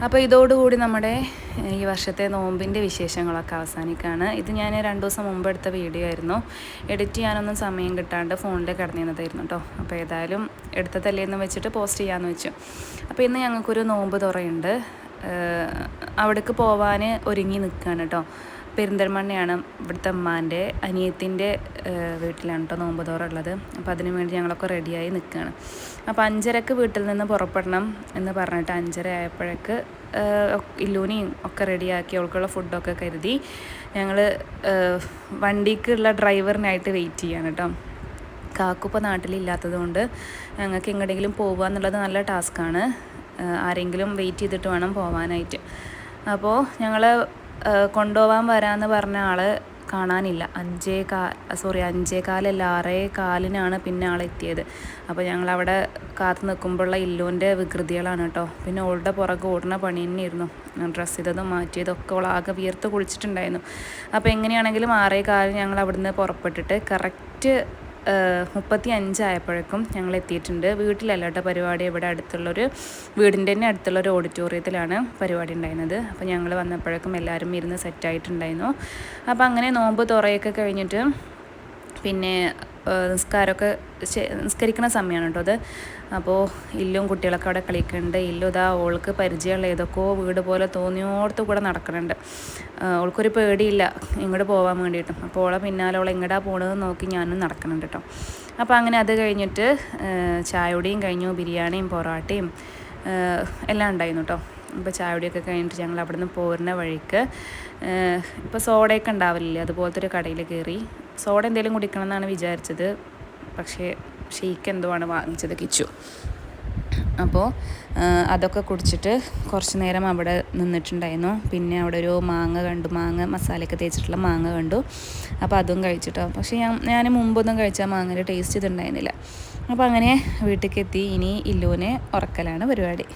അപ്പോൾ ഇതോടുകൂടി നമ്മുടെ ഈ വർഷത്തെ നോമ്പിൻ്റെ വിശേഷങ്ങളൊക്കെ അവസാനിക്കുകയാണ്. ഇത് ഞാൻ 2 ദിവസം മുമ്പ് എടുത്ത വീഡിയോ ആയിരുന്നു. എഡിറ്റ് ചെയ്യാനൊന്നും സമയം കിട്ടാണ്ട് ഫോണിൽ കിടന്നിരുന്നതായിരുന്നു കേട്ടോ. അപ്പോൾ ഏതായാലും എടുത്തതല്ലേന്ന് വെച്ചിട്ട് പോസ്റ്റ് ചെയ്യാമെന്ന് വെച്ചു. അപ്പോൾ ഇന്ന് ഞങ്ങൾക്കൊരു നോമ്പ് തുറയുണ്ട്. അവിടേക്ക് പോവാൻ ഒരുങ്ങി നിൽക്കുകയാണ് കേട്ടോ. പെരിന്തൽമണ്ണയാണ് ഇവിടുത്തെ അമ്മാൻ്റെ അനിയത്തിൻ്റെ വീട്ടിലാണ് കേട്ടോ നോമ്പ് തുറയുള്ളത്. അപ്പോൾ അതിനു വേണ്ടി ഞങ്ങളൊക്കെ റെഡിയായി നിൽക്കുകയാണ്. അപ്പോൾ 5:30 വീട്ടിൽ നിന്ന് പുറപ്പെടണം എന്ന് പറഞ്ഞിട്ട് 5:30 ആയപ്പോഴേക്ക് ഇല്ലൂനെയും ഒക്കെ റെഡിയാക്കി അവൾക്കുള്ള ഫുഡൊക്കെ കരുതി ഞങ്ങൾ വണ്ടിക്കുള്ള ഡ്രൈവറിനായിട്ട് വെയിറ്റ് ചെയ്യാണ് കേട്ടോ. കാക്കുപ്പോൾ നാട്ടിലില്ലാത്തത് കൊണ്ട് ഞങ്ങൾക്ക് എങ്ങോട്ടെങ്കിലും പോകുക എന്നുള്ളത് നല്ല ടാസ്ക്കാണ്. ആരെങ്കിലും വെയിറ്റ് ചെയ്തിട്ട് വേണം പോകാനായിട്ട്. അപ്പോൾ ഞങ്ങൾ കൊണ്ടുപോകാൻ വരാമെന്ന് പറഞ്ഞ ആൾ കാണാനില്ല. 5:15 6:15 പിന്നെ ആളെത്തിയത്. അപ്പോൾ ഞങ്ങളവിടെ കാത്തു നിൽക്കുമ്പോഴുള്ള ഇല്ലുവിൻ്റെ വികൃതികളാണ് കേട്ടോ. പിന്നെ ഓളുടെ പുറകെ ഓടുന്ന പണി തന്നെയായിരുന്നു. ഡ്രസ്സ് ചെയ്തതും മാറ്റിയതൊക്കെ ഓളാകെ വിയർത്ത് കുളിച്ചിട്ടുണ്ടായിരുന്നു. അപ്പോൾ എങ്ങനെയാണെങ്കിലും 6:15 ഞങ്ങൾ അവിടുന്ന് പുറപ്പെട്ടിട്ട് കറക്റ്റ് 35 ആയപ്പോഴേക്കും ഞങ്ങൾ എത്തിയിട്ടുണ്ട്. വീട്ടിലല്ല കേട്ടോ പരിപാടി, ഇവിടെ അടുത്തുള്ളൊരു വീടിൻ്റെ തന്നെ അടുത്തുള്ളൊരു ഓഡിറ്റോറിയത്തിലാണ് പരിപാടി ഉണ്ടായിരുന്നത്. അപ്പോൾ ഞങ്ങൾ വന്നപ്പോഴേക്കും എല്ലാവരും ഇരുന്ന് സെറ്റായിട്ടുണ്ടായിരുന്നു. അപ്പോൾ അങ്ങനെ നോമ്പ് തുറയൊക്കെ കഴിഞ്ഞിട്ട് പിന്നെ നിസ്കരിക്കുന്ന സമയമാണ് കേട്ടോ അത്. അപ്പോൾ ഇല്ലും കുട്ടികളൊക്കെ അവിടെ കളിക്കുന്നുണ്ട്. ഇല്ലും ഇതാ ഓൾക്ക് പരിചയമുള്ള ഏതൊക്കെയോ വീട് പോലെ തോന്നിയോടത്ത് കൂടെ നടക്കുന്നുണ്ട്. ഓൾക്കൊരു പേടിയില്ല ഇങ്ങോട്ട് പോകാൻ വേണ്ടിയിട്ടും. അപ്പോൾ ഓളെ പിന്നാലെ ഓളെ എങ്ങോട്ടാ പോകണമെന്ന് നോക്കി ഞാനും നടക്കുന്നുണ്ട് കേട്ടോ. അപ്പോൾ അങ്ങനെ അത് കഴിഞ്ഞിട്ട് ചായയുടെയും കഴിഞ്ഞു, ബിരിയാണിയും പൊറോട്ടയും എല്ലാം ഉണ്ടായിരുന്നു കേട്ടോ. ഇപ്പോൾ ചായയുടെയൊക്കെ കഴിഞ്ഞിട്ട് ഞങ്ങൾ അവിടെ നിന്ന് പോരുന്ന വഴിക്ക് ഇപ്പോൾ സോഡയൊക്കെ ഉണ്ടാവില്ലേ, അതുപോലത്തെ ഒരു കടയിൽ കയറി സോഡ എന്തെങ്കിലും കുടിക്കണം എന്നാണ് വിചാരിച്ചത്. പക്ഷേ ഷെയ്ക്ക് എന്തോ ആണ് വാങ്ങിച്ചത് കിച്ചു. അപ്പോൾ അതൊക്കെ കുടിച്ചിട്ട് കുറച്ച് നേരം അവിടെ നിന്നിട്ടുണ്ടായിരുന്നു. പിന്നെ അവിടെ ഒരു മാങ്ങ കണ്ടു, മാങ്ങ മസാലയൊക്കെ തേച്ചിട്ടുള്ള മാങ്ങ കണ്ടു. അപ്പോൾ അതും കഴിച്ചിട്ടോ. പക്ഷേ ഞാൻ മുമ്പൊന്നും കഴിച്ചാൽ മാങ്ങയുടെ ടേസ്റ്റ് ഇതുണ്ടായിരുന്നില്ല. അപ്പോൾ അങ്ങനെ വീട്ടിലേക്ക് എത്തി. ഇനി ഇല്ലുവിനെ ഉറക്കലാണ് പരിപാടി.